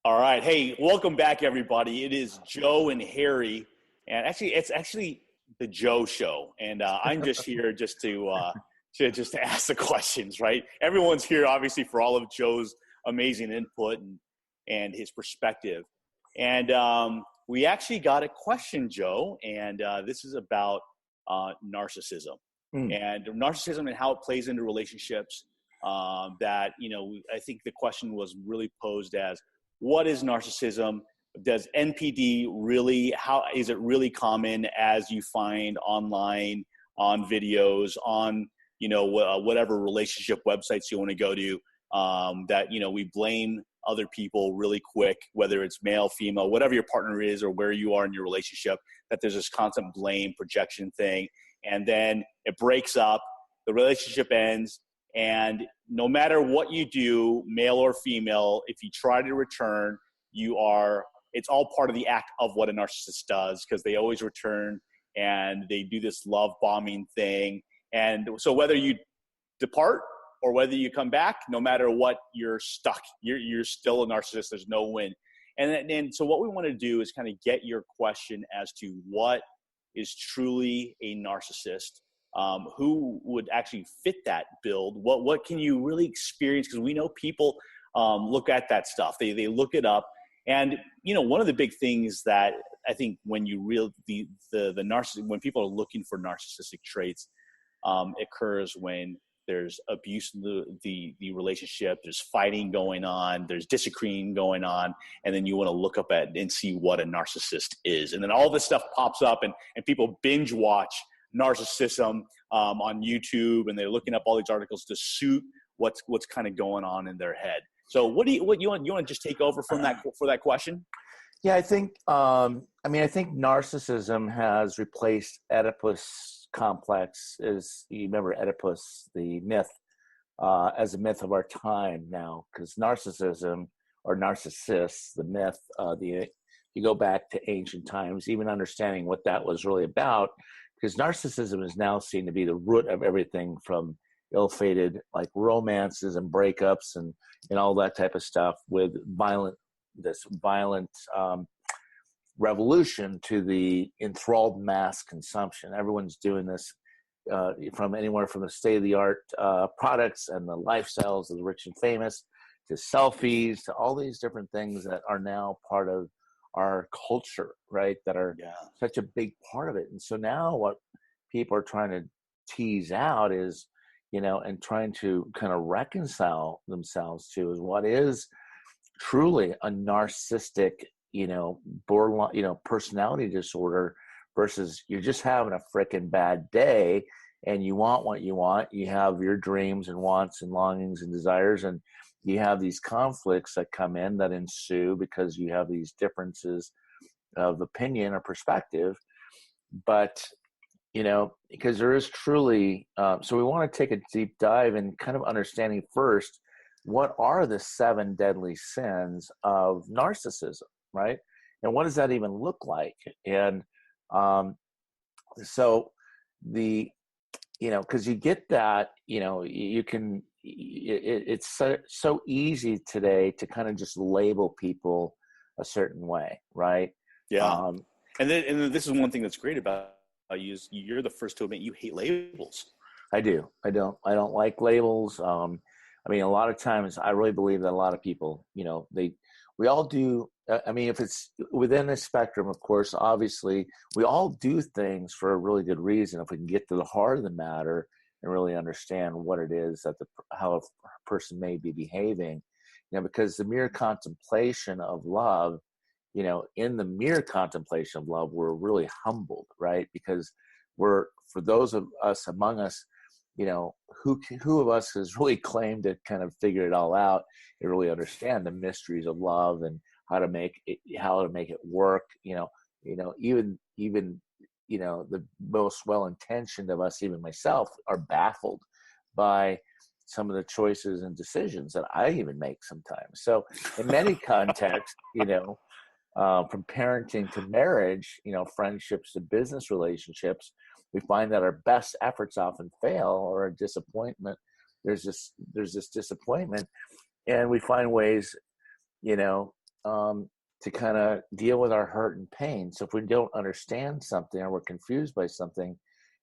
All right. Hey, welcome back, everybody. It is Joe and Harry, and it's actually the Joe Show, and I'm just here just to ask the questions. Right? Everyone's here, obviously, for all of Joe's amazing input and his perspective. And we actually got a question, Joe, and this is about narcissism and narcissism and how it plays into relationships. I think the question was really posed as, what is narcissism? Does NPD how is it really common as you find online, on videos, on, whatever relationship websites you want to go to, that, we blame other people really quick, whether it's male, female, whatever your partner is or where you are in your relationship, that there's this constant blame projection thing. And then it breaks up, the relationship ends. And no matter what you do, male or female, if you try to return, it's all part of the act of what a narcissist does, because they always return and they do this love bombing thing. And so whether you depart or whether you come back, no matter what, you're stuck. You're still a narcissist. There's no win. And so what we want to do is kind of get your question as to what is truly a narcissist. Who would actually fit that build? What can you really experience? Because we know people look at that stuff. They look it up. And, one of the big things that I think when the narcissist, when people are looking for narcissistic traits, occurs when there's abuse in the relationship, there's fighting going on, there's disagreeing going on, and then you want to look up at and see what a narcissist is. And then all this stuff pops up and people binge watch narcissism on YouTube, and they're looking up all these articles to suit what's kind of going on in their head. So what you want to just take over from that for that question? Yeah, I think narcissism has replaced Oedipus complex, as you remember Oedipus, the myth, as a myth of our time now, because narcissism or narcissists, the myth, you go back to ancient times, even understanding what that was really about, because narcissism is now seen to be the root of everything from ill-fated like romances and breakups and all that type of stuff, with violent revolution to the enthralled mass consumption. Everyone's doing this from anywhere from the state-of-the-art products and the lifestyles of the rich and famous to selfies to all these different things that are now part of our culture, right? That are such a big part of it. And so now what people are trying to tease out is, and trying to kind of reconcile themselves to, is what is truly a narcissistic, borderline, personality disorder, versus you're just having a freaking bad day and you want what you want. You have your dreams and wants and longings and desires, and you have these conflicts that come in that ensue because you have these differences of opinion or perspective. But, because there is truly, so we want to take a deep dive and kind of understanding first, what are the 7 deadly sins of narcissism, right? And what does that even look like? And so because you get that, you can, it's so easy today to kind of just label people a certain way, right? Yeah. And then this is one thing that's great about you, is you're the first to admit you hate labels. I do. I don't like labels. A lot of times I really believe that a lot of people, we all do. If it's within a spectrum, of course, obviously we all do things for a really good reason. If we can get to the heart of the matter and really understand what it is that how a person may be behaving, because the mere contemplation of love, in the mere contemplation of love, we're really humbled, right? Because for those of us among us, who of us has really claimed to kind of figure it all out and really understand the mysteries of love and how to make it work, even the most well-intentioned of us, even myself, are baffled by some of the choices and decisions that I even make sometimes. So in many contexts, from parenting to marriage, friendships to business relationships, we find that our best efforts often fail, or a disappointment. There's this disappointment, and we find ways, to kind of deal with our hurt and pain. So if we don't understand something or we're confused by something,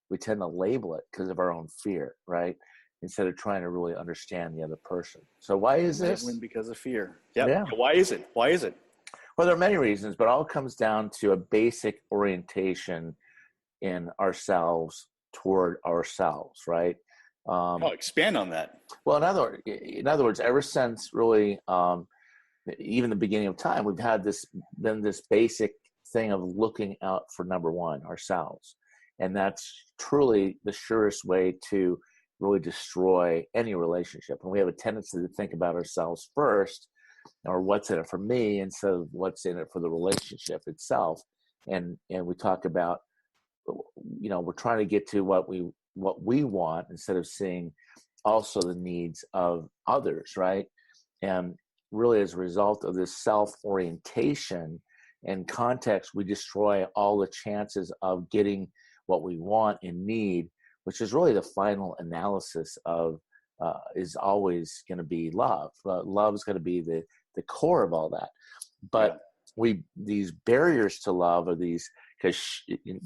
we tend to label it because of our own fear, right? Instead of trying to really understand the other person. So why is this? Labeling because of fear. Yep. Yeah. Why is it? Why is it? Well, there are many reasons, but it all comes down to a basic orientation in ourselves toward ourselves, right? Expand on that. Well, in other words, ever since really even the beginning of time, we've had this basic thing of looking out for number one, ourselves, and that's truly the surest way to really destroy any relationship. And we have a tendency to think about ourselves first, or what's in it for me, instead of what's in it for the relationship itself. And we talk about, we're trying to get to what we want instead of seeing also the needs of others, right? And really, as a result of this self-orientation and context, we destroy all the chances of getting what we want and need, which is really the final analysis of is always going to be love. Love is going to be the core of all that. But these barriers to love are these, because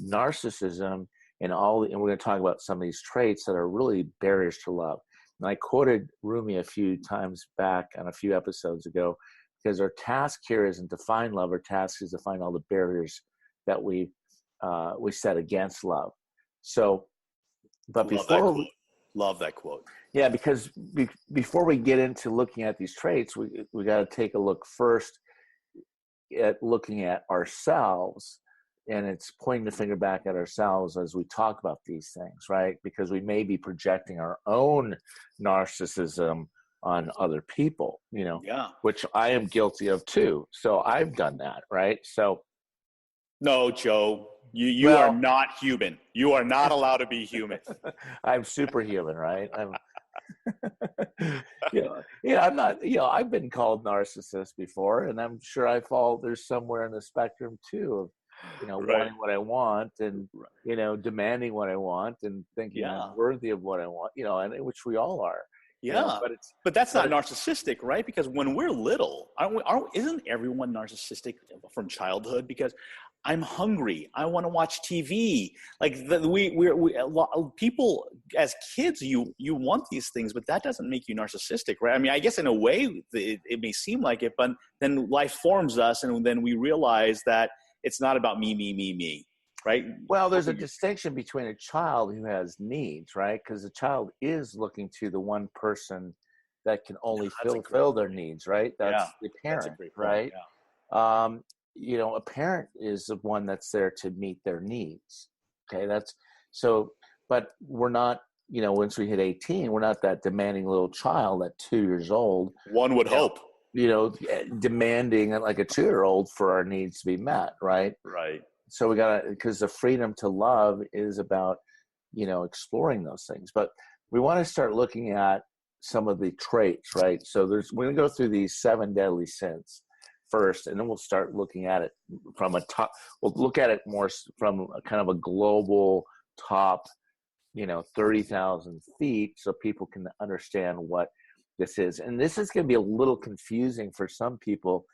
narcissism and we're going to talk about some of these traits that are really barriers to love. And I quoted Rumi a few times back on a few episodes ago, because our task here isn't to find love. Our task is to find all the barriers that we set against love. So, but Love that quote. Yeah, because before we get into looking at these traits, we got to take a look first at looking at ourselves. And it's pointing the finger back at ourselves as we talk about these things, right? Because we may be projecting our own narcissism on other people, which I am guilty of too. So I've done that, right? So. No, Joe, you are not human. You are not allowed to be human. I'm superhuman, right? I'm not, I've been called narcissist before, and I'm sure there's somewhere in the spectrum too of, wanting what I want and, demanding what I want and thinking I'm worthy of what I want, and which we all are. Yeah. But that's not narcissistic, right? Because when we're little, isn't everyone narcissistic from childhood? Because I'm hungry. I want to watch TV. Like people as kids, you want these things, but that doesn't make you narcissistic, right? I mean, I guess in a way it may seem like it, but then life forms us, and then we realize that it's not about me, right? Well, there's a distinction between a child who has needs, right? Because a child is looking to the one person that can only fulfill their needs, right? That's the parent, right? Yeah. A parent is the one that's there to meet their needs. Okay, but we're not, once we hit 18, we're not that demanding little child at 2 years old. One would hope. Demanding like a 2-year-old for our needs to be met, right? Right. So because the freedom to love is about, exploring those things. But we want to start looking at some of the traits, right? So we're going to go through these 7 deadly sins first, and then we'll start looking at it from we'll look at it more from a kind of a global top, 30,000 feet, so people can understand what this is. And this is going to be a little confusing for some people.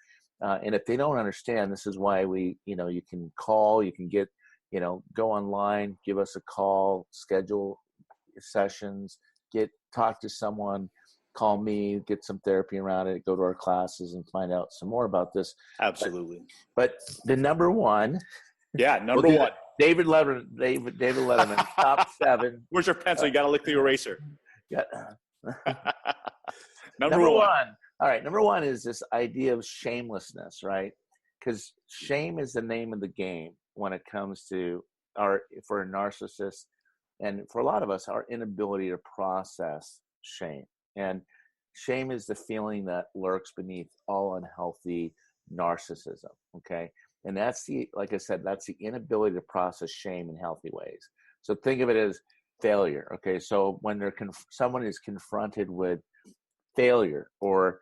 And if they don't understand, this is why you can call, you can get, go online, give us a call, schedule sessions, talk to someone, call me, get some therapy around it, go to our classes and find out some more about this. Absolutely. But the number one. Yeah, number one. David Letterman, top 7. Where's your pencil? You got to lick the eraser. Yeah. Number one. All right. Number one is this idea of shamelessness, right? Because shame is the name of the game when it comes to for a narcissist, and for a lot of us, our inability to process shame. And shame is the feeling that lurks beneath all unhealthy narcissism. Okay. And like I said, that's the inability to process shame in healthy ways. So think of it as failure. Okay. So when someone is confronted with failure, or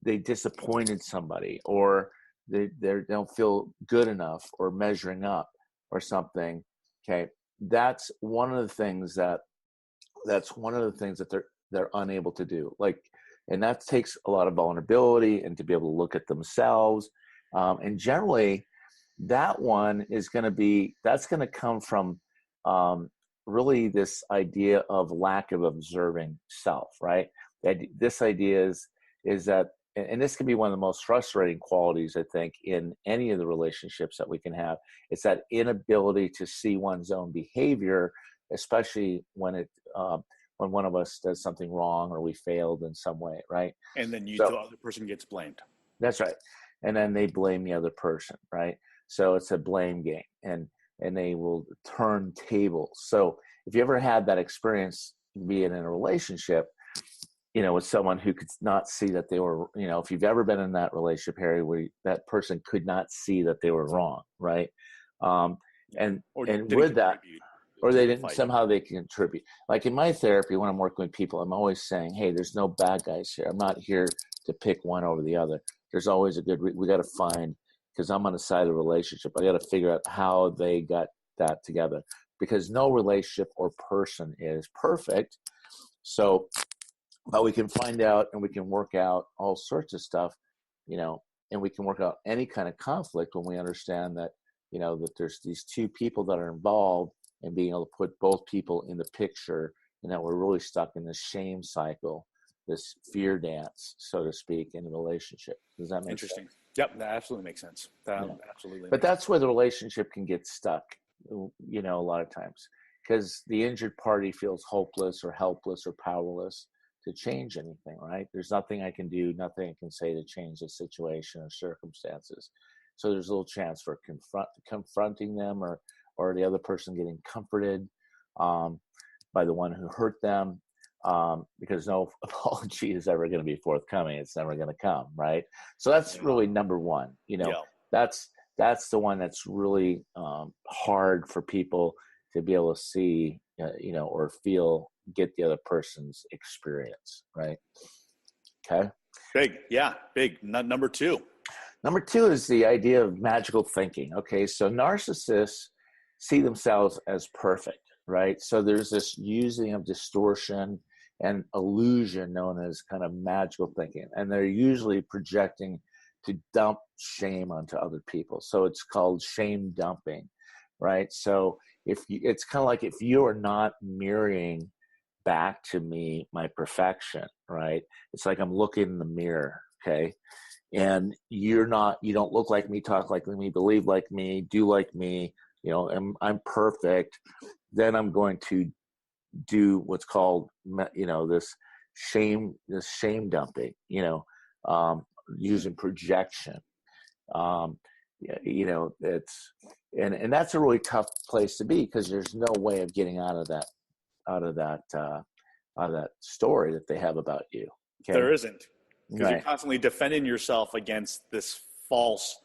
they disappointed somebody, or they don't feel good enough or measuring up or something. Okay. That's one of the things that they're unable to do. Like, And that takes a lot of vulnerability and to be able to look at themselves. And generally, that one is going to be, that's going to come from really this idea of lack of observing self, right? This idea is that, and this can be one of the most frustrating qualities, I think, in any of the relationships that we can have. It's that inability to see one's own behavior, especially when when one of us does something wrong or we failed in some way, right? And then the other person gets blamed. That's right. And then they blame the other person, right? So it's a blame game, and they will turn tables. So if you ever had that experience, being in a relationship, with someone who could not see that they were, if you've ever been in that relationship, Harry, where that person could not see that they were wrong, right? And with that, or they didn't, somehow they can contribute. Like in my therapy, when I'm working with people, I'm always saying, hey, there's no bad guys here. I'm not here to pick one over the other. There's always a good, we got to find, because I'm on the side of the relationship, I got to figure out how they got that together, because no relationship or person is perfect. So, but we can find out and we can work out all sorts of stuff, and we can work out any kind of conflict when we understand that, that there's these two people that are involved, and being able to put both people in the picture, and that we're really stuck in this shame cycle, this fear dance, so to speak, in a relationship. Does that make sense? Yep, that absolutely makes sense. Absolutely. But that's where the relationship can get stuck, a lot of times, because the injured party feels hopeless or helpless or powerless to change anything, right? There's nothing I can do, nothing I can say to change the situation or circumstances. So there's a little chance for confronting them or the other person getting comforted by the one who hurt them, because no apology is ever going to be forthcoming. It's never going to come, right? So that's really number one. That's the one that's really hard for people to be able to see, or feel, get the other person's experience, right? Okay. Big. Number two. Number two is the idea of magical thinking. Okay, so narcissists see themselves as perfect, right? So there's this using of distortion and illusion known as kind of magical thinking, and they're usually projecting to dump shame onto other people. So it's called shame dumping, right? So it's kind of like, if you are not mirroring back to me my perfection, right? It's like I'm looking in the mirror, okay? And you don't look like me, talk like me, believe like me, do like me, I'm perfect. Then I'm going to do what's called, this shame dumping, using projection. It's, and that's a really tough place to be, because there's no way of getting out of that story that they have about you. Okay? There isn't, because right. You're constantly defending yourself against this false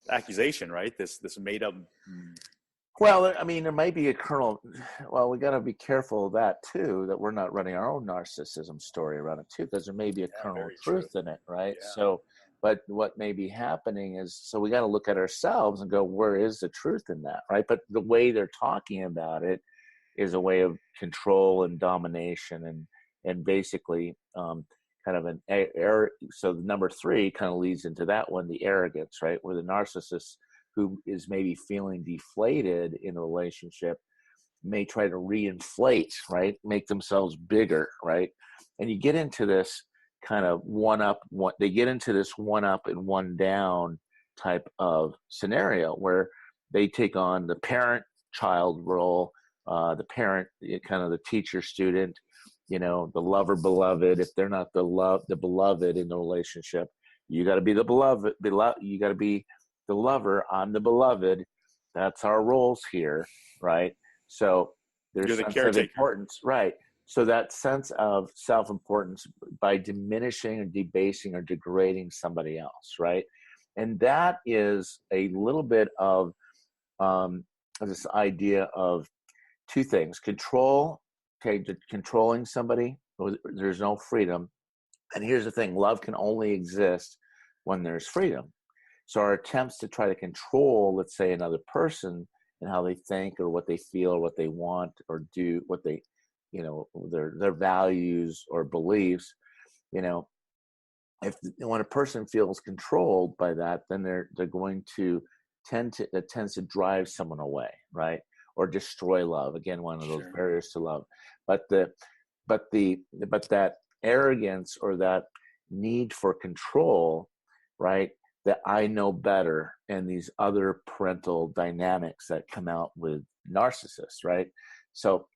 accusation, right? This made up. Well, I mean, there might be a kernel. Well, we got to be careful of that too, that we're not running our own narcissism story around it too, because there may be a kernel of truth in it, right? Yeah. So, but what may be happening is, so we got to look at ourselves and go, where is the truth in that, right? But the way they're talking about it is a way of control and domination, and basically kind of an error. So number three kind of leads into that one, the arrogance, right? Where the narcissist, who is maybe feeling deflated in a relationship, may try to reinflate, right? Make themselves bigger, right? And you get into this kind of they get into this one up and one down type of scenario, where they take on the parent-child role, the parent, kind of the teacher-student, the lover-beloved. If they're not the beloved in the relationship, you got to be the beloved. You got to be the lover. I'm the beloved. That's our roles here, right? So there's a sense of importance, right? So that sense of self-importance by diminishing or debasing or degrading somebody else, right? And that is a little bit of this idea of two things: control. Okay, controlling somebody, there's no freedom. And here's the thing: love can only exist when there's freedom. So our attempts to try to control, let's say, another person and how they think or what they feel or what they want or do, what they, their values or beliefs, you know, when a person feels controlled by that, then they're going to it tends to drive someone away, right? Or destroy love. Again, one of those Sure. barriers to love. But that arrogance or that need for control, right? That I know better, and these other parental dynamics that come out with narcissists, right? So,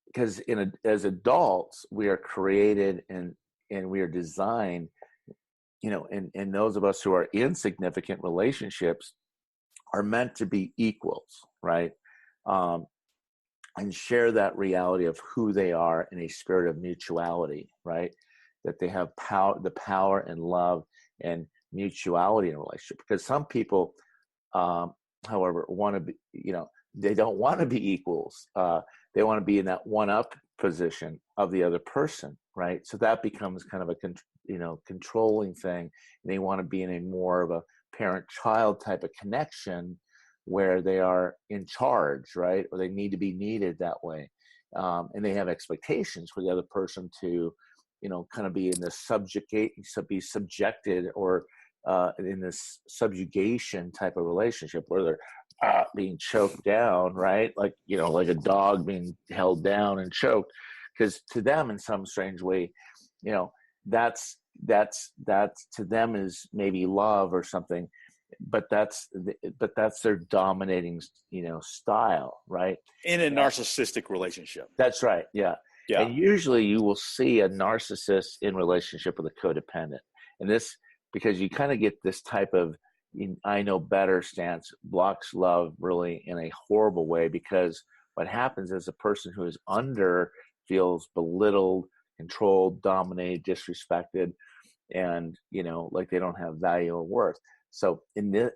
because as adults, we are created and we are designed, and those of us who are in significant relationships are meant to be equals, right? And share that reality of who they are in a spirit of mutuality, right? That they have the power and love and mutuality in a relationship. Because some people, however, want to be, they don't want to be equals. They want to be in that one-up position of the other person, right? So that becomes kind of a controlling thing. And they want to be in a more of a parent-child type of connection where they are in charge, right? Or they need to be needed that way. And they have expectations for the other person to, kind of be in this be subjected, or in this subjugation type of relationship where they're being choked down, right? Like, like a dog being held down and choked. Because to them, in some strange way, that's to them is maybe love or something. But that's their dominating, style, right? In a narcissistic relationship. That's right. Yeah. Yeah. And usually you will see a narcissist in relationship with a codependent. And this, because you kind of get this type of I know better stance, blocks love really in a horrible way, because what happens is a person who is under feels belittled, controlled, dominated, disrespected, and like they don't have value or worth. So in the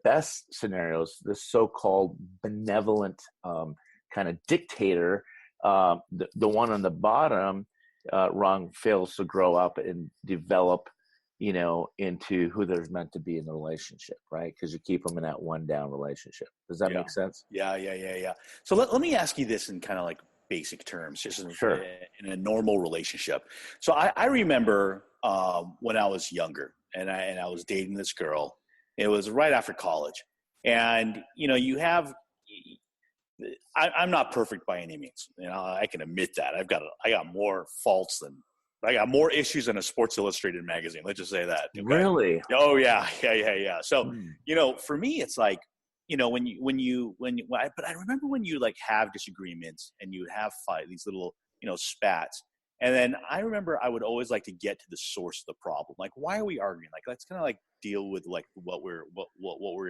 best scenarios, the so-called benevolent kind of dictator, the one on the bottom rung fails to grow up and develop, into who they're meant to be in the relationship, right? Because you keep them in that one down relationship. Does that make sense? Yeah. So let me ask you this in kind of like basic terms, just Sure. in a normal relationship. So I remember when I was younger, and I was dating this girl. It was right after college, and I'm not perfect by any means. I can admit that. I got more faults than I got more issues than a Sports Illustrated magazine. Let's just say that. Okay? Really? Oh yeah. So for me, it's like but I remember when you like have disagreements and you have these little spats. And then I remember I would always like to get to the source of the problem. Like, why are we arguing? Like, let's kind of like deal with like what we're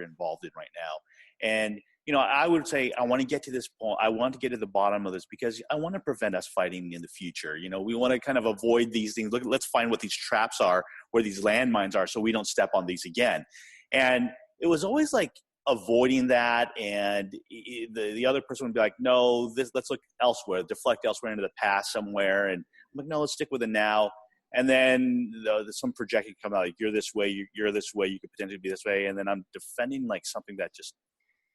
involved in right now. And I would say I want to get to this point. I want to get to the bottom of this because I want to prevent us fighting in the future. We want to kind of avoid these things. Let's find what these traps are, where these landmines are, so we don't step on these again. And it was always like avoiding that, and the other person would be like, no, let's look elsewhere, deflect elsewhere into the past somewhere. And I'm like, no, let's stick with it now. And then some projection come out like, you're this way, you're this way, you could potentially be this way. And then I'm defending like something that just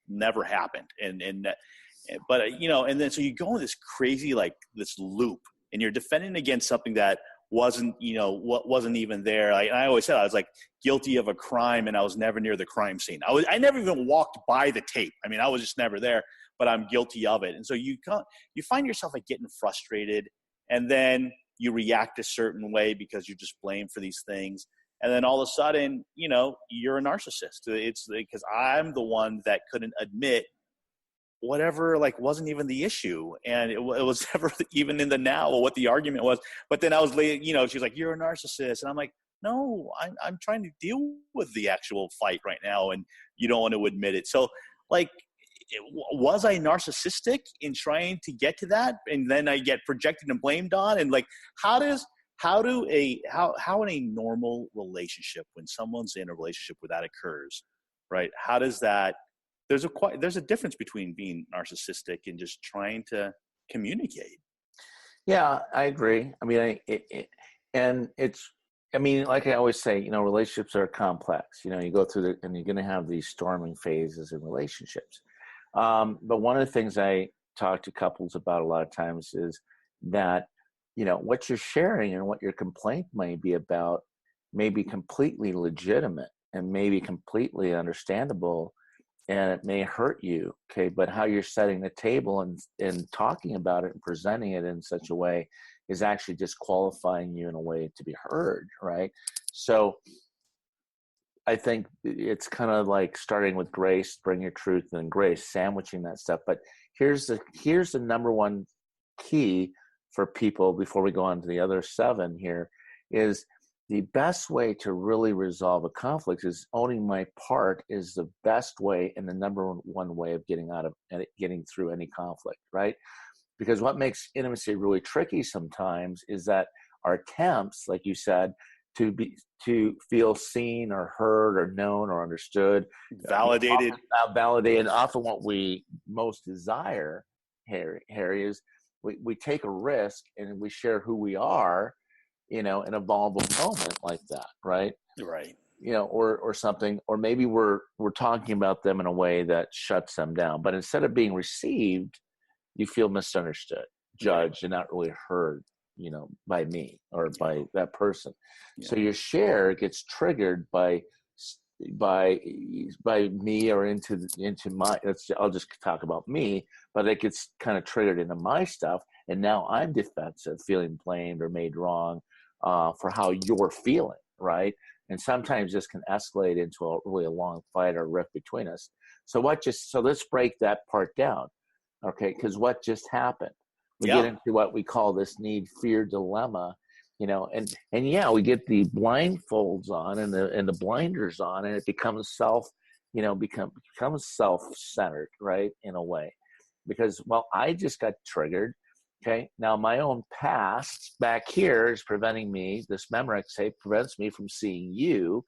never happened. But and then so you go in this crazy, like this loop, and you're defending against something that wasn't even there. I always said I was like guilty of a crime, and I was never near the crime scene. I never even walked by the tape. I mean, I was just never there, but I'm guilty of it. And so you find yourself like getting frustrated, and then you react a certain way because you're just blamed for these things. And then all of a sudden, you're a narcissist. It's because I'm the one that couldn't admit whatever like wasn't even the issue, and it was never even in the now or what the argument was. But then I was late, she's like, you're a narcissist, and I'm like, no, I'm trying to deal with the actual fight right now, and you don't want to admit it. So like, was I narcissistic in trying to get to that, and then I get projected and blamed on? And like, how in a normal relationship, when someone's in a relationship where that occurs, right? How does that? There's a difference between being narcissistic and just trying to communicate. Yeah, I agree. I mean, like I always say, relationships are complex. You go through and you're going to have these storming phases in relationships. But one of the things I talk to couples about a lot of times is that what you're sharing and what your complaint may be about may be completely legitimate and maybe completely understandable, and it may hurt you. Okay. But how you're setting the table and talking about it and presenting it in such a way is actually disqualifying you in a way to be heard. Right. So I think it's kind of like starting with grace, bring your truth and grace, sandwiching that stuff. But here's the number one key for people before we go on to the other 7 here is the best way to really resolve a conflict is owning my part is the best way and the number one way of getting through any conflict, right? Because what makes intimacy really tricky sometimes is that our attempts, like you said, to feel seen or heard or known or understood, validated, often what we most desire, Harry, is we take a risk and we share who we are, in a vulnerable moment like that, right? Right. Or something, or maybe we're talking about them in a way that shuts them down. But instead of being received, you feel misunderstood, judged, and not really heard, by me or by that person. Yeah. So your share gets triggered by me or into my, I'll just talk about me, but it gets kind of triggered into my stuff. And now I'm defensive, feeling blamed or made wrong for how you're feeling, right? And sometimes this can escalate into a really long fight or rift between us. So let's break that part down, okay? Because what just happened? We get into what we call this need-fear dilemma, and we get the blindfolds on and the blinders on, and it becomes becomes self-centered, right? In a way, because I just got triggered. Okay, now my own past back here is preventing me. This memory, prevents me from seeing you.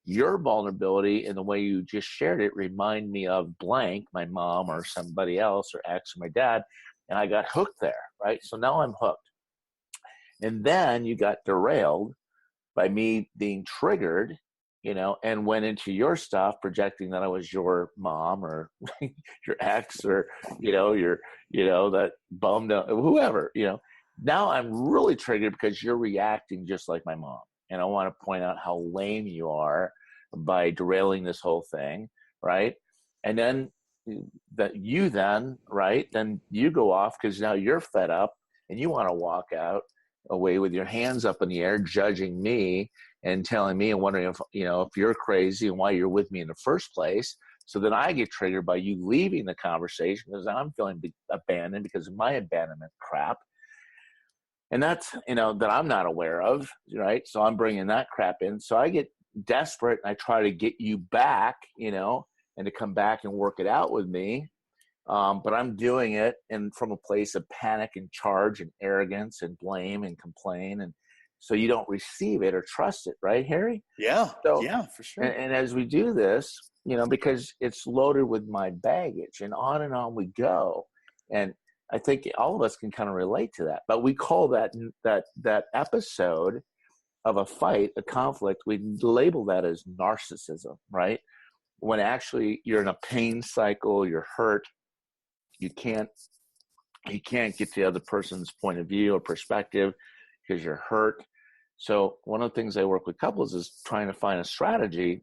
Your vulnerability in the way you just shared it remind me of blank, my mom or somebody else or ex or my dad. And I got hooked there, right? So now I'm hooked. And then you got derailed by me being triggered, and went into your stuff, projecting that I was your mom or your ex or, that bummed out, whoever, Now I'm really triggered because you're reacting just like my mom. And I want to point out how lame you are by derailing this whole thing, right? And then then you go off because now you're fed up and you want to walk out away with your hands up in the air, judging me and telling me and wondering if you're crazy and why you're with me in the first place. So then I get triggered by you leaving the conversation because I'm feeling abandoned because of my abandonment crap. And that's, that I'm not aware of, right? So I'm bringing that crap in. So I get desperate and I try to get you back, and to come back and work it out with me. But I'm doing it from a place of panic and charge and arrogance and blame and complain. And so you don't receive it or trust it, right, Harry? Yeah. So, yeah, for sure. And as we do this, because it's loaded with my baggage and on we go. And I think all of us can kind of relate to that. But we call that episode of a fight, a conflict, we label that as narcissism, right? When actually you're in a pain cycle, you're hurt, you can't get the other person's point of view or perspective because you're hurt. So one of the things I work with couples is trying to find a strategy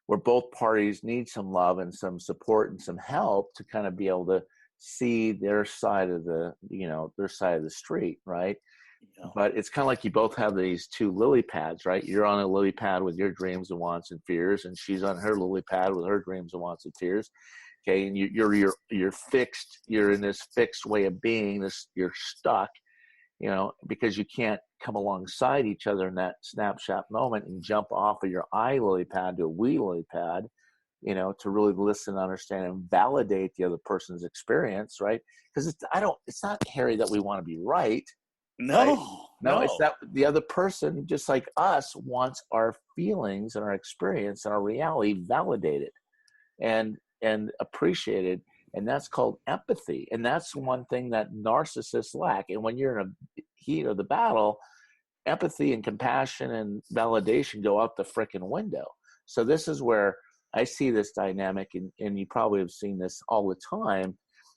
where both parties need some love and some support and some help to kind of be able to see their side of the street, right? Yeah. But it's kind of like you both have these 2 lily pads, right? You're on a lily pad with your dreams and wants and fears, and she's on her lily pad with her dreams and wants and fears. Okay, and you're fixed. You're in this fixed way of being. You're stuck, because you can't come alongside each other in that snapshot moment and jump off of your I lily pad to a we lily pad, to really listen, understand, and validate the other person's experience, right? Because it's not, Harry, that we want to be right. No, right? No, it's that the other person, just like us, wants our feelings and our experience and our reality validated and appreciated. And that's called empathy. And that's one thing that narcissists lack. And when you're in a heat of the battle, empathy and compassion and validation go out the frickin' window. So this is where I see this dynamic, and you probably have seen this all the time.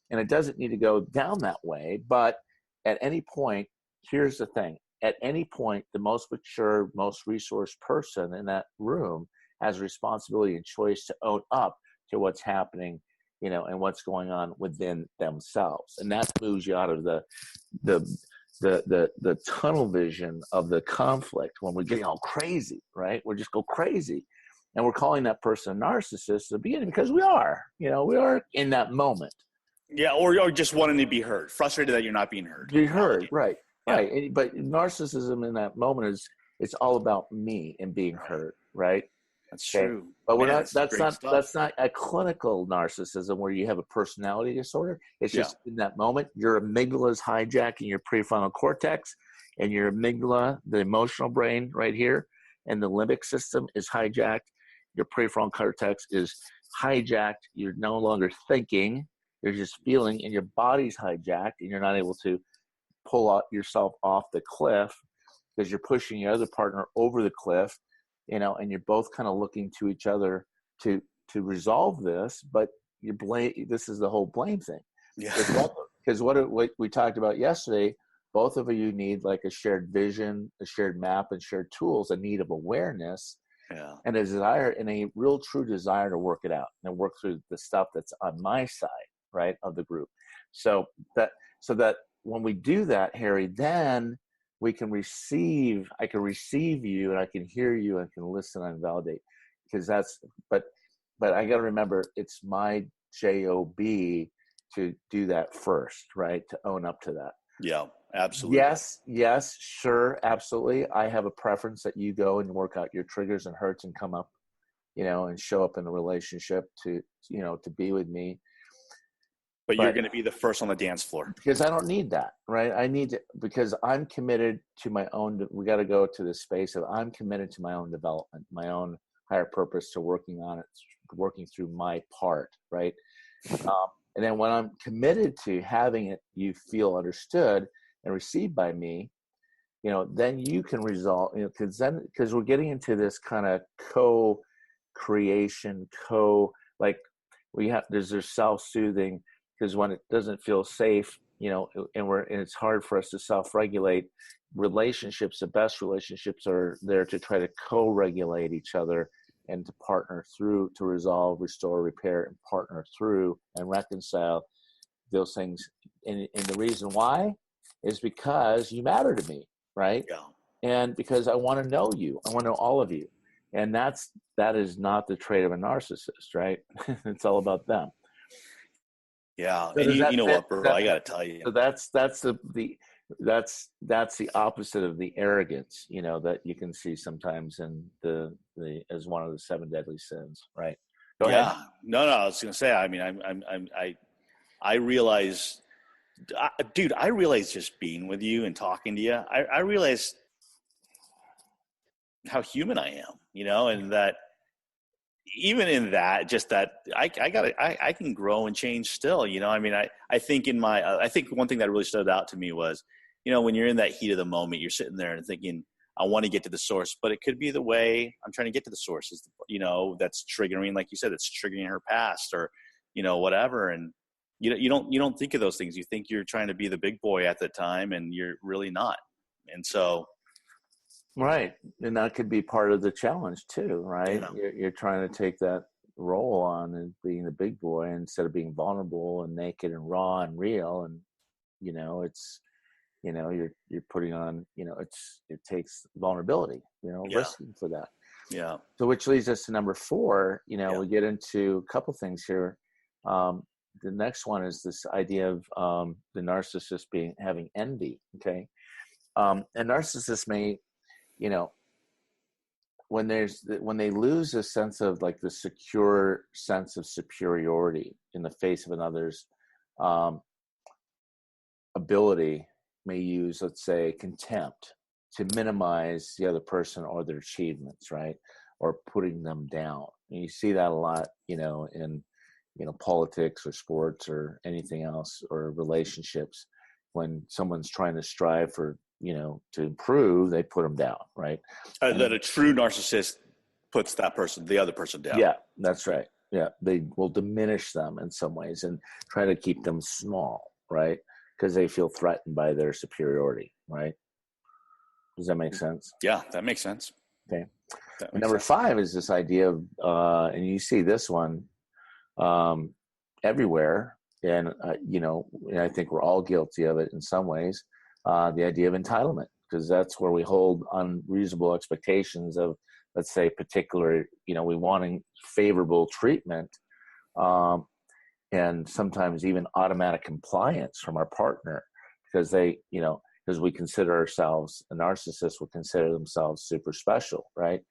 And it doesn't need to go down that way. But at any point, here's the thing. At any point, the most mature, most resourced person in that room has responsibility and choice to own up to what's happening, and what's going on within themselves. And that moves you out of the tunnel vision of the conflict when we're getting all crazy, right? We just go crazy. And we're calling that person a narcissist at the beginning because we are in that moment. Yeah, or just wanting to be heard, frustrated that you're not being heard. Be heard, right. Yeah. Right. But narcissism in that moment it's all about me and being heard, right? That's true. But Man, that's not a clinical narcissism where you have a personality disorder. It's just in that moment, your amygdala is hijacking your prefrontal cortex, and your amygdala, the emotional brain right here, and the limbic system is hijacked. Your prefrontal cortex is hijacked. You're no longer thinking. You're just feeling, and your body's hijacked, and you're not able to pull out yourself off the cliff because you're pushing your other partner over the cliff, and you're both kind of looking to each other to resolve this, but this is the whole blame thing. Yeah. Because what we talked about yesterday, both of you need like a shared vision, a shared map, and shared tools, a need of awareness, and a desire, and a real true desire to work it out and work through the stuff that's on my side, right, of the group. So that when we do that, Harry, then I can receive you, and I can hear you, and can listen and validate, because but I got to remember, it's my job to do that first, right? To own up to that. Yeah, absolutely. Yes, sure, absolutely. I have a preference that you go and work out your triggers and hurts and come up, and show up in a relationship to be with me. But you're going to be the first on the dance floor. Because I don't need that, right? Because I'm committed to my own, we got to go to the space of I'm committed to my own development, my own higher purpose, to working on it, working through my part, right? And then when I'm committed to having it, you feel understood and received by me, then you can resolve, because we're getting into this kind of co-creation, there's self-soothing, because when it doesn't feel safe, and it's hard for us to self-regulate, relationships, the best relationships are there to try to co-regulate each other and to partner through, to resolve, restore, repair, and partner through and reconcile those things. And the reason why is because you matter to me, right? Yeah. And because I want to know you. I want to know all of you. And that is not the trait of a narcissist, right? It's all about them. Yeah, So and you know what, bro? I gotta tell you. So that's the opposite of the arrogance, that you can see sometimes in the as one of the 7 deadly sins, right? Go ahead. No, I was gonna say. I mean, I realize, dude. I realize just being with you and talking to you. I realize how human I am, and that. Even in that, just that I can grow and change still, I mean, I think I think one thing that really stood out to me was, when you're in that heat of the moment, you're sitting there and thinking, I want to get to the source, but it could be the way I'm trying to get to the source is, that's triggering, like you said, it's triggering her past or, whatever. And you don't think of those things. You think you're trying to be the big boy at the time, and you're really not. And so, right. And that could be part of the challenge too, right? You're trying to take that role on and being the big boy instead of being vulnerable and naked and raw and real. And, it's, you're putting on, it takes vulnerability, risking for that. Yeah. So which leads us to number 4, we get into a couple things here. The next one is this idea of the narcissist having envy. Okay. And narcissists may, when they lose a sense of like the secure sense of superiority in the face of another's ability, may use, let's say, contempt to minimize the other person or their achievements, right? Or putting them down. And you see that a lot, in politics or sports or anything else, or relationships. When someone's trying to strive for, to improve, they put them down, right? That a true narcissist puts the other person down. Yeah, that's right. Yeah, they will diminish them in some ways and try to keep them small, right? because they feel threatened by their superiority, right? Does that make sense? Yeah, that makes sense. Okay. That And makes number sense. 5 is this idea of, and you see this one everywhere, and and I think we're all guilty of it in some ways. The idea of entitlement, because that's where we hold unreasonable expectations of, let's say, particular, we wanting favorable treatment, and sometimes even automatic compliance from our partner, because because we consider ourselves, a narcissist would consider themselves super special, right?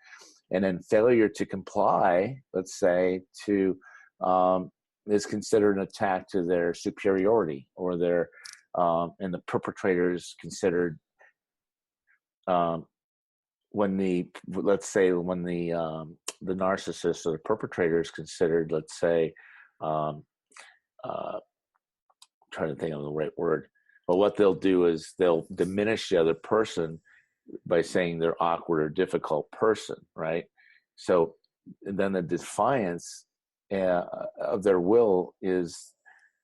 And then failure to comply, let's say, is considered an attack to their superiority, or their, and the perpetrator is considered, when the narcissist or the perpetrator is considered, let's say, trying to think of the right word, but what they'll do is they'll diminish the other person by saying they're awkward or difficult person, right? So then the defiance of their will is,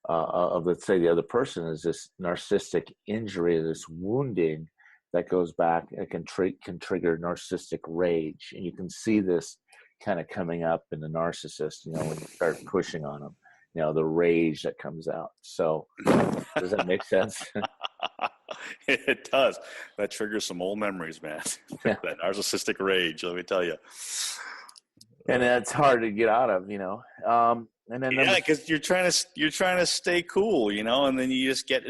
of, let's say, the other person, is this narcissistic injury, this wounding that goes back. It can trigger narcissistic rage, and you can see this kind of coming up in the narcissist. When you start pushing on them, the rage that comes out. So, does that make sense? It does. That triggers some old memories, man. Yeah. That narcissistic rage, let me tell you. And that's hard to get out of, And then because you're trying to stay cool, and then you just get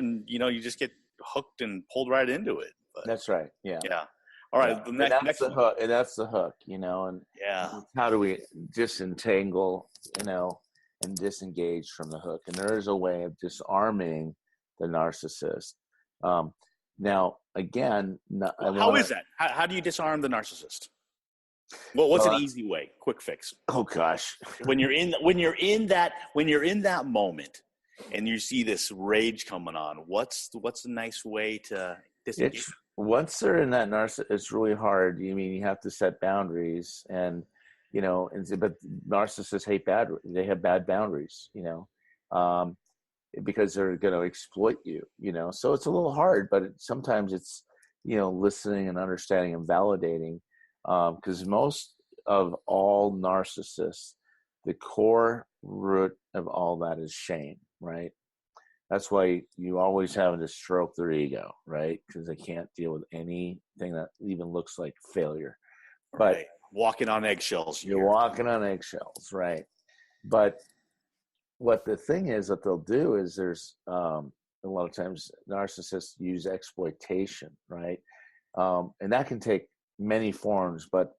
hooked and pulled right into it. But, that's right. Yeah. Yeah. All right. Yeah. The next the one. hook. And that's the hook, And Yeah. how do we disentangle, and disengage from the hook? And there is a way of disarming the narcissist. Now, again, How is that? How do you disarm the narcissist? Well, what's an easy way? Quick fix. Oh gosh. When you're in that moment and you see this rage coming on, what's a nice way to disengage? Once they're in that it's really hard. You have to set boundaries, and but narcissists they have bad boundaries, because they're going to exploit you, so it's a little hard, but sometimes it's, listening and understanding and validating, because most of all narcissists, the core root of all that is shame, right? That's why you always have to stroke their ego, right? Because they can't deal with anything that even looks like failure. But right. Walking on eggshells. You're walking on eggshells, right? But what the thing is that they'll do is there's a lot of times narcissists use exploitation, right? And that can take many forms, but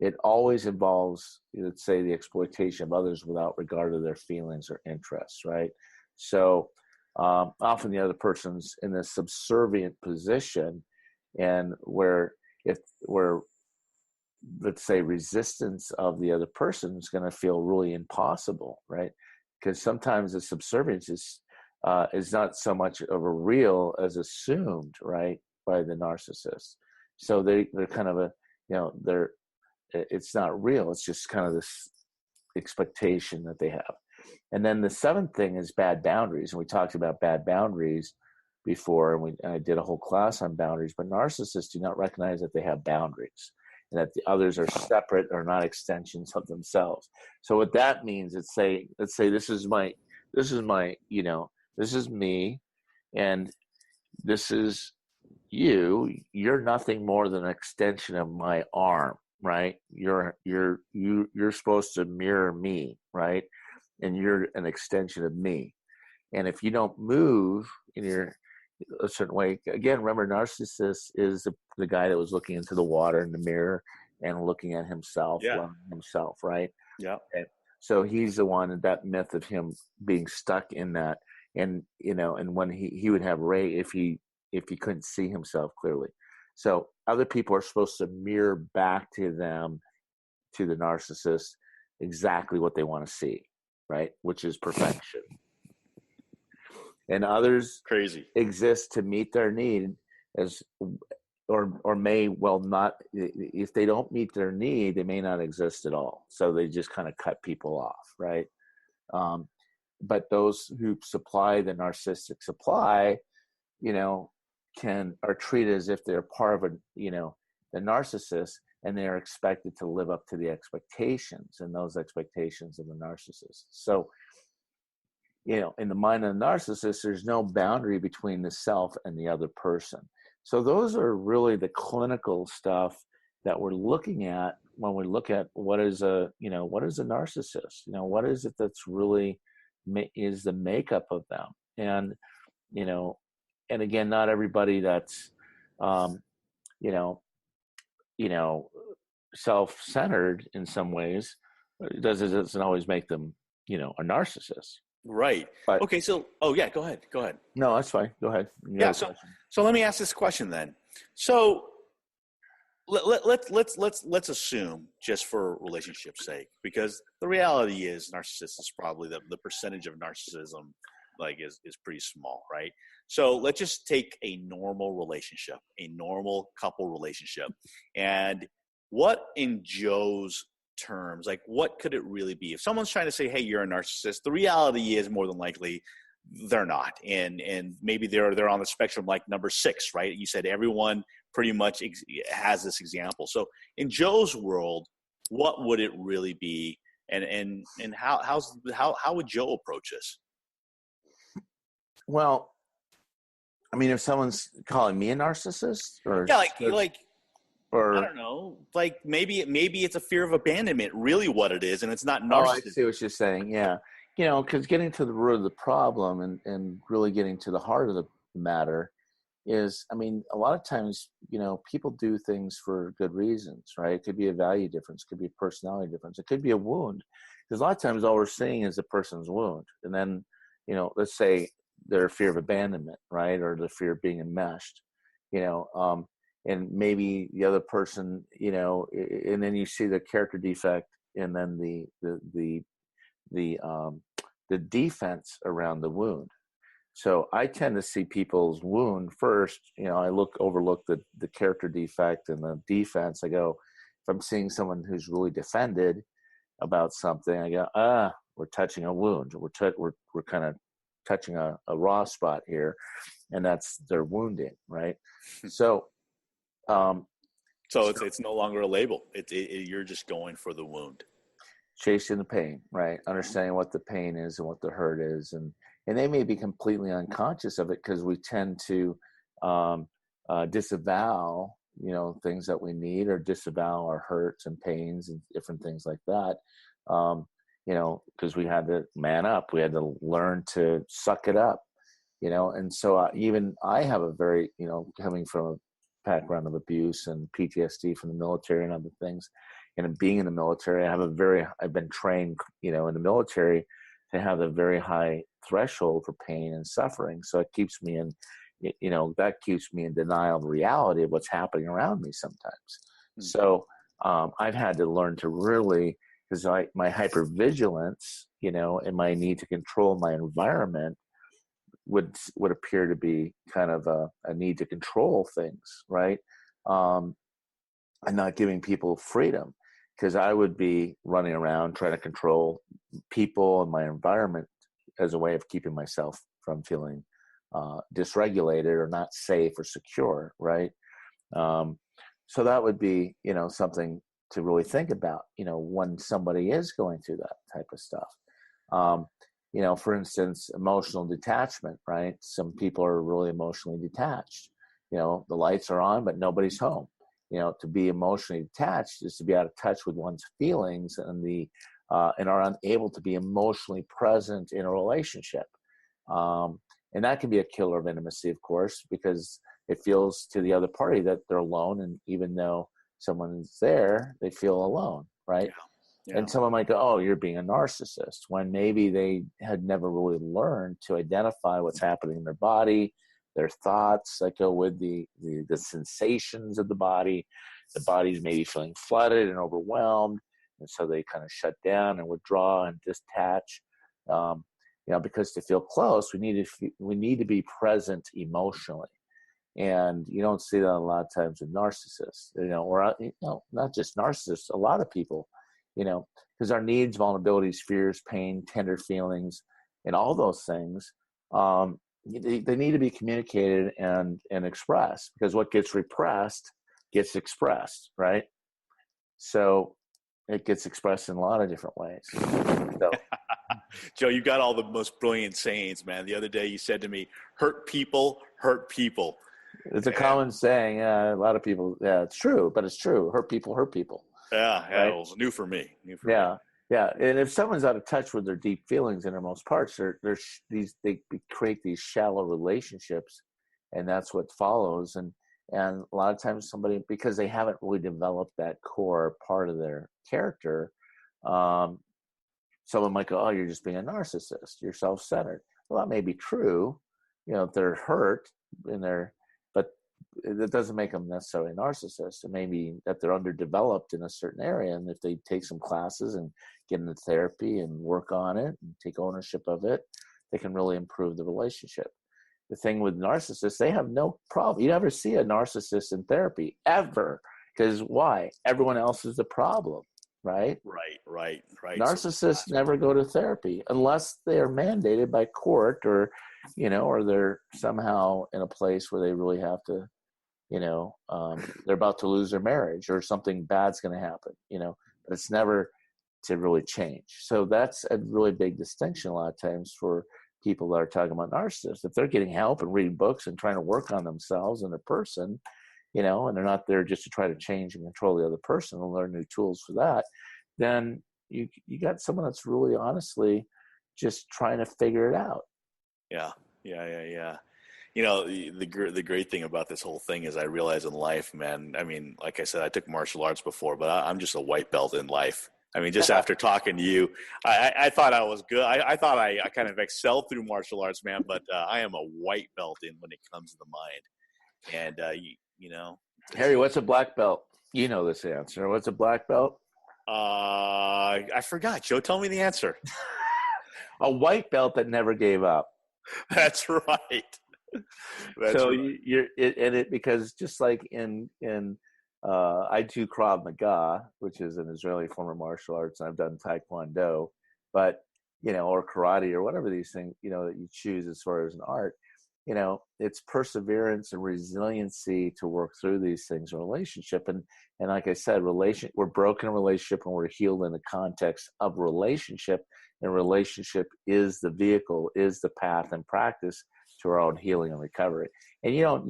it always involves, let's say, the exploitation of others without regard to their feelings or interests, right? So often the other person's in a subservient position, and where let's say resistance of the other person is going to feel really impossible, right? Because sometimes the subservience is not so much of a real as assumed, right, by the narcissist. So they're kind of it's not real. It's just kind of this expectation that they have. And then the 7th thing is bad boundaries. And we talked about bad boundaries before, and I did a whole class on boundaries, but narcissists do not recognize that they have boundaries, and that the others are separate or not extensions of themselves. So what that means is, let's say this is my, this is me, and this is you. You're nothing more than an extension of my arm, right? You're supposed to mirror me, right? And you're an extension of me. And if you don't move in a certain way, again, remember, narcissist is the guy that was looking into the water in the mirror and looking at himself, loving himself, right? Yeah. Okay. So he's the one, that myth of him being stuck in that, and and when he would have rage if he couldn't see himself clearly. So other people are supposed to mirror back to them, to the narcissist, exactly what they want to see, right? Which is perfection. And others exist to meet their need, or may well not. If they don't meet their need, they may not exist at all. So they just kind of cut people off, right? But those who supply the narcissistic supply are treated as if they're part of the narcissist, and they are expected to live up to the expectations and those expectations of the narcissist. So, in the mind of the narcissist, there's no boundary between the self and the other person. So those are really the clinical stuff that we're looking at when we look at what is a narcissist. What is it that's really is the makeup of them. And and again, not everybody that's self-centered in some ways doesn't always make them a narcissist. Right. But, okay. So, yeah, go ahead. No, that's fine. Go ahead. So let me ask this question then. So let's assume, just for relationship's sake, because the reality is narcissist is probably the percentage of narcissism is pretty small, right? So let's just take a normal relationship, a normal couple relationship, and what in Joe's terms, what could it really be? If someone's trying to say, hey, you're a narcissist, the reality is more than likely they're not, and maybe they're on the spectrum like number 6, right? You said everyone pretty much has this example. So in Joe's world, what would it really be, and how would Joe approach this? Well, I mean, if someone's calling me a narcissist, or or I don't know, maybe it's a fear of abandonment, really what it is, and it's not narcissism. Oh, I see what you're saying. Yeah. Because getting to the root of the problem and really getting to the heart of the matter is, I mean, a lot of times, people do things for good reasons, right? It could be a value difference, it could be a personality difference, it could be a wound. Because a lot of times all we're seeing is the person's wound. And then, let's say their fear of abandonment, right? Or the fear of being enmeshed, and maybe the other person, and then you see the character defect, and then the defense around the wound. So I tend to see people's wound first. I overlook the character defect and the defense. I go, if I'm seeing someone who's really defended about something, I go, we're touching a wound. We're kind of touching a raw spot here, and that's their wounding, right? So it's no longer a label. You're just going for the wound. Chasing the pain, right? Understanding what the pain is and what the hurt is. And they may be completely unconscious of it, because we tend to disavow, things that we need, or disavow our hurts and pains and different things like that. Because we had to man up. We had to learn to suck it up, and so even I have a very, coming from a background of abuse and PTSD from the military and other things, and being in the military, I've been trained, in the military to have a very high threshold for pain and suffering. So it keeps me that keeps me in denial of the reality of what's happening around me sometimes. Mm-hmm. So I've had to learn to really, because my hypervigilance, and my need to control my environment would appear to be kind of a need to control things, right? And not giving people freedom, because I would be running around trying to control people and my environment as a way of keeping myself from feeling dysregulated or not safe or secure, right? So that would be, something to really think about, when somebody is going through that type of stuff. For instance, emotional detachment, right? Some people are really emotionally detached. The lights are on, but nobody's home. To be emotionally detached is to be out of touch with one's feelings and are unable to be emotionally present in a relationship. And that can be a killer of intimacy, of course, because it feels to the other party that they're alone. And even though someone is there, they feel alone, right? Yeah. And someone might go, oh, you're being a narcissist, when maybe they had never really learned to identify what's happening in their body, their thoughts that go with the sensations of the body. The body's maybe feeling flooded and overwhelmed, and so they kind of shut down and withdraw and detach. Because to feel close, we need to be present emotionally, and you don't see that a lot of times with narcissists. Or not just narcissists, a lot of people. Because our needs, vulnerabilities, fears, pain, tender feelings, and all those things they need to be communicated and expressed, because what gets repressed gets expressed, right? So it gets expressed in a lot of different ways. So, Joe, you got all the most brilliant sayings, man. The other day you said to me, hurt people, hurt people. it's a common saying. A lot of people, yeah, it's true, but it's true. Hurt people, hurt people. Yeah, right? It was new for me. Yeah. And if someone's out of touch with their deep feelings, innermost parts, they create these shallow relationships, and that's what follows. And a lot of times somebody, because they haven't really developed that core part of their character, someone might go, "Oh, you're just being a narcissist. You're self-centered." Well, that may be true, if they're hurt in their, but that doesn't make them necessarily a narcissist. It may be that they're underdeveloped in a certain area, and if they take some classes and get into therapy and work on it and take ownership of it, they can really improve the relationship. The thing with narcissists, they have no problem. You never see a narcissist in therapy ever, because why? Everyone else is the problem, right? Right. Narcissists never go to therapy unless they are mandated by court, or or they're somehow in a place where they really have to, they're about to lose their marriage or something bad's going to happen, but it's never to really change. So that's a really big distinction a lot of times for people that are talking about narcissists. If they're getting help and reading books and trying to work on themselves and a person, and they're not there just to try to change and control the other person and learn new tools for that, then you got someone that's really honestly just trying to figure it out. Yeah. The great thing about this whole thing is I realize in life, man, I mean, like I said, I took martial arts before, but I'm just a white belt in life. I mean, just after talking to you, I thought I was good. I thought I kind of excelled through martial arts, man, but I am a white belt when it comes to the mind. And, Harry, what's a black belt? You know this answer. What's a black belt? I forgot. Joe, tell me the answer. A white belt that never gave up. That's right. Because just like in I do Krav Maga, which is an Israeli form of martial arts, and I've done Taekwondo, but or karate or whatever these things that you choose as far as an art, it's perseverance and resiliency to work through these things in relationship. And like I said, we're broken in relationship and we're healed in the context of relationship. And relationship is the vehicle, is the path and practice to our own healing and recovery. And you will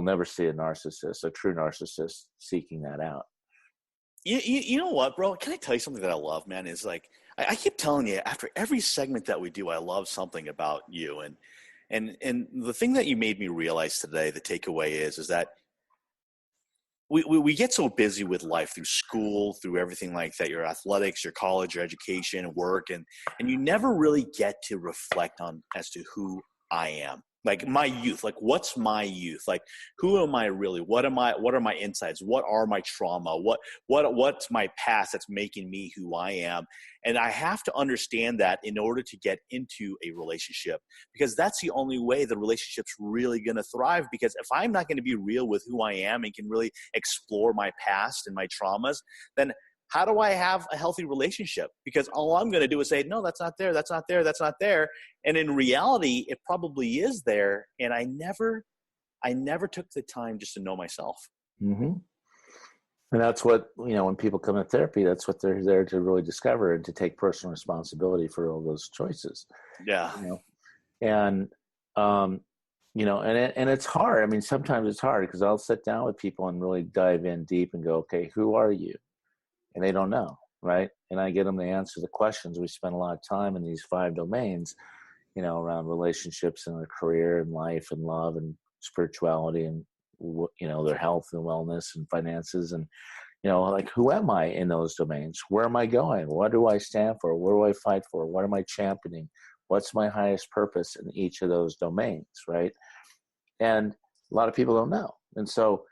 never see a narcissist, a true narcissist, seeking that out. You know what, bro? Can I tell you something that I love, man? Is like, I keep telling you, after every segment that we do, I love something about you. And the thing that you made me realize today, the takeaway is that we get so busy with life, through school, through everything like that, your athletics, your college, your education, work, and you never really get to reflect on as to who I am. Like my youth, like what's my youth? Like who am I really? What are my insights? What are my trauma? What's my past that's making me who I am? And I have to understand that in order to get into a relationship, because that's the only way the relationship's really going to thrive. Because if I'm not going to be real with who I am and can really explore my past and my traumas, then how do I have a healthy relationship? Because all I'm going to do is say, no, that's not there. That's not there. That's not there. And in reality, it probably is there. And I never took the time just to know myself. Mm-hmm. And that's what, when people come to therapy, that's what they're there to really discover and to take personal responsibility for all those choices. Yeah. And it's hard. I mean, sometimes it's hard because I'll sit down with people and really dive in deep and go, okay, who are you? And they don't know, right? And I get them to answer the questions. We spend a lot of time in these 5 domains, around relationships and their career and life and love and spirituality and, their health and wellness and finances. And, like, who am I in those domains? Where am I going? What do I stand for? What do I fight for? What am I championing? What's my highest purpose in each of those domains, right? And a lot of people don't know. And so,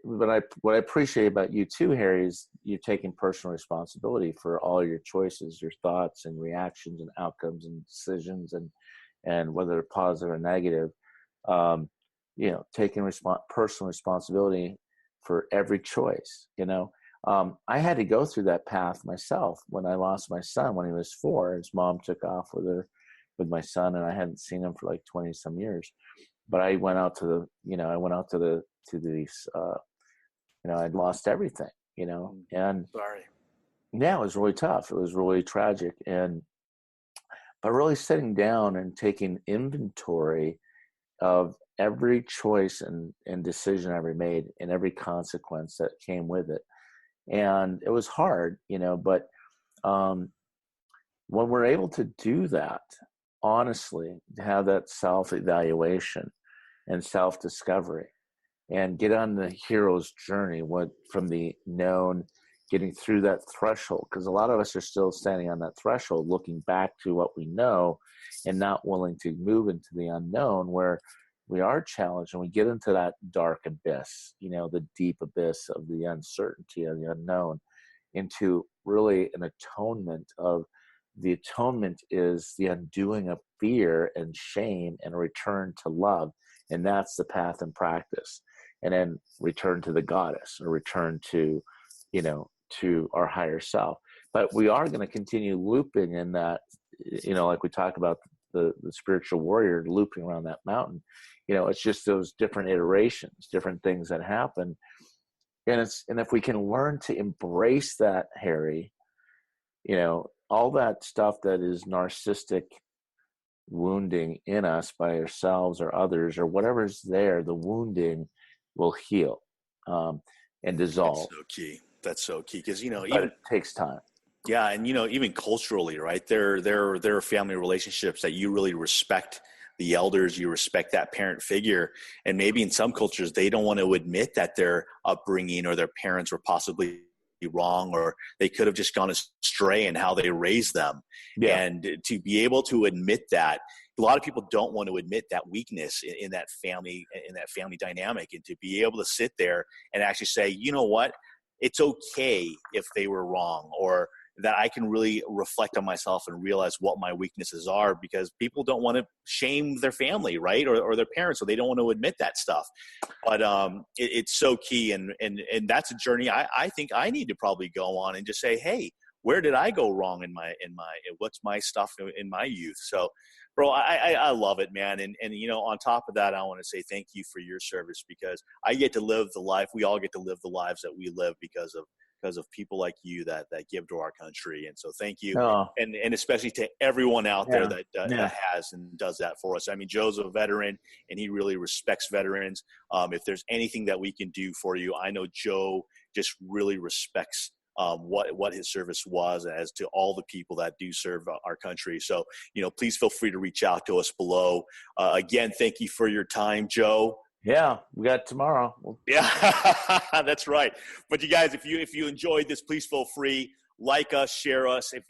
what I appreciate about you too, Harry, is you're taking personal responsibility for all your choices, your thoughts and reactions and outcomes and decisions, and whether they're positive or negative, taking personal responsibility for every choice. I had to go through that path myself when I lost my son when he was 4. His mom took off with my son, and I hadn't seen him for like 20 some years. But I went out to these, I'd lost everything, and Sorry. yeah, it was really tough. It was really tragic. But really sitting down and taking inventory of every choice and decision I ever made and every consequence that came with it. And it was hard, but when we're able to do that, honestly, to have that self-evaluation and self-discovery and get on the hero's journey, from the known, getting through that threshold, because a lot of us are still standing on that threshold, looking back to what we know and not willing to move into the unknown, where we are challenged and we get into that dark abyss, the deep abyss of the uncertainty of the unknown, into really an atonement of the atonement is the undoing of fear and shame and a return to love. And that's the path and practice. And then return to the goddess, or return to, to our higher self. But we are going to continue looping in that, like we talk about the spiritual warrior looping around that mountain. It's just those different iterations, different things that happen. And if we can learn to embrace that, Harry, all that stuff that is narcissistic wounding in us by ourselves or others or whatever's there, the wounding will heal and dissolve. That's so key because but even it takes time. Yeah, and even culturally, right? There are family relationships that you really respect the elders, you respect that parent figure, and maybe in some cultures they don't want to admit that their upbringing or their parents were possibly wrong, or they could have just gone astray in how they raised them. Yeah. And to be able to admit that, a lot of people don't want to admit that weakness in that family dynamic, and to be able to sit there and actually say, you know what, it's okay if they were wrong, or that I can really reflect on myself and realize what my weaknesses are, because people don't want to shame their family, right? Or their parents, so they don't want to admit that stuff. But it's so key. And that's a journey I think I need to probably go on and just say, hey, where did I go wrong in what's my stuff in my youth? So, bro, I love it, man. And on top of that, I want to say thank you for your service, because I get to live the life. We all get to live the lives that we live because of people like you that give to our country. And so thank you. Oh. And especially to everyone out there that has and does that for us. I mean, Joe's a veteran and he really respects veterans. If there's anything that we can do for you, I know Joe just really respects what his service was, as to all the people that do serve our country. So, please feel free to reach out to us below. Again, thank you for your time, Joe. Yeah, we got tomorrow. Yeah, that's right. But you guys, if you enjoyed this, please feel free, like us, share us. If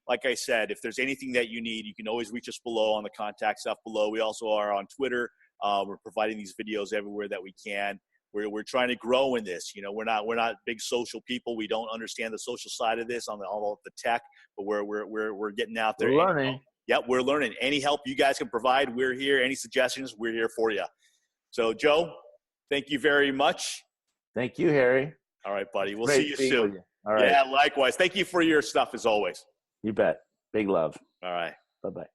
like I said, if there's anything that you need, you can always reach us below on the contact stuff below. We also are on Twitter. We're providing these videos everywhere that we can. We're trying to grow in this. We're not big social people. We don't understand the social side of this on all of the tech, but we're getting out there. We're learning. We're learning. Any help you guys can provide, we're here. Any suggestions, we're here for you. So, Joe, thank you very much. Thank you, Harry. All right, buddy. We'll see you soon. All right. Yeah, likewise. Thank you for your stuff as always. You bet. Big love. All right. Bye-bye.